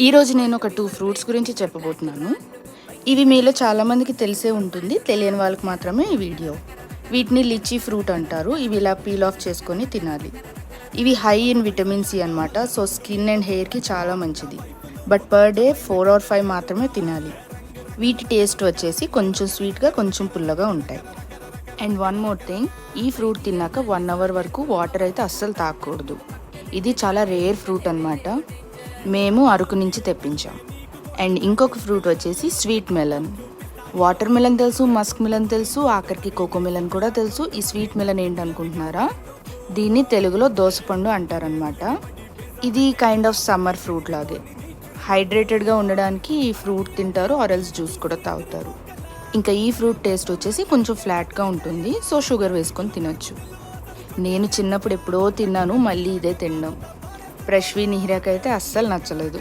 ఈరోజు నేను ఒక 2 ఫ్రూట్స్ గురించి చెప్పబోతున్నాను. ఇవి మీలో చాలామందికి తెలిసే ఉంటుంది, తెలియని వాళ్ళకి మాత్రమే ఈ వీడియో. వీటిని లిచీ ఫ్రూట్ అంటారు. ఇవి ఇలా పీల్ ఆఫ్ చేసుకొని తినాలి. ఇవి హై ఇన్ విటమిన్ సి అన్నమాట. సో స్కిన్ అండ్ హెయిర్కి చాలా మంచిది. బట్ పర్ డే 4 or 5 మాత్రమే తినాలి. వీటి టేస్ట్ వచ్చేసి కొంచెం స్వీట్గా కొంచెం పుల్లగా ఉంటాయి. అండ్ వన్ మోర్ థింగ్, ఈ ఫ్రూట్ తిన్నాక 1 hour వరకు వాటర్ అయితే అస్సలు తాగకూడదు. ఇది చాలా రేర్ ఫ్రూట్ అన్నమాట. మేము అరకు నుంచి తెప్పించాం. అండ్ ఇంకొక ఫ్రూట్ వచ్చేసి స్వీట్ మెలన్. వాటర్ మెలన్ తెలుసు, మస్క్ మెలన్ తెలుసు, ఆఖరికి కోకో మెలన్ కూడా తెలుసు. ఈ స్వీట్ మెలన్ ఏంటనుకుంటున్నారా? దీన్ని తెలుగులో దోసపండు అంటారనమాట. ఇది కైండ్ ఆఫ్ సమ్మర్ ఫ్రూట్ లాగే. హైడ్రేటెడ్గా ఉండడానికి ఈ ఫ్రూట్ తింటారు, ఆరెల్స్ జ్యూస్ కూడా తాగుతారు. ఇంకా ఈ ఫ్రూట్ టేస్ట్ వచ్చేసి కొంచెం ఫ్లాట్గా ఉంటుంది. సో షుగర్ వేసుకొని తినొచ్చు. నేను చిన్నప్పుడు ఎప్పుడో తిన్నాను, మళ్ళీ ఇదే తినడం. ప్రశ్వి నిహిరాకైతే అస్సలు నచ్చలేదు.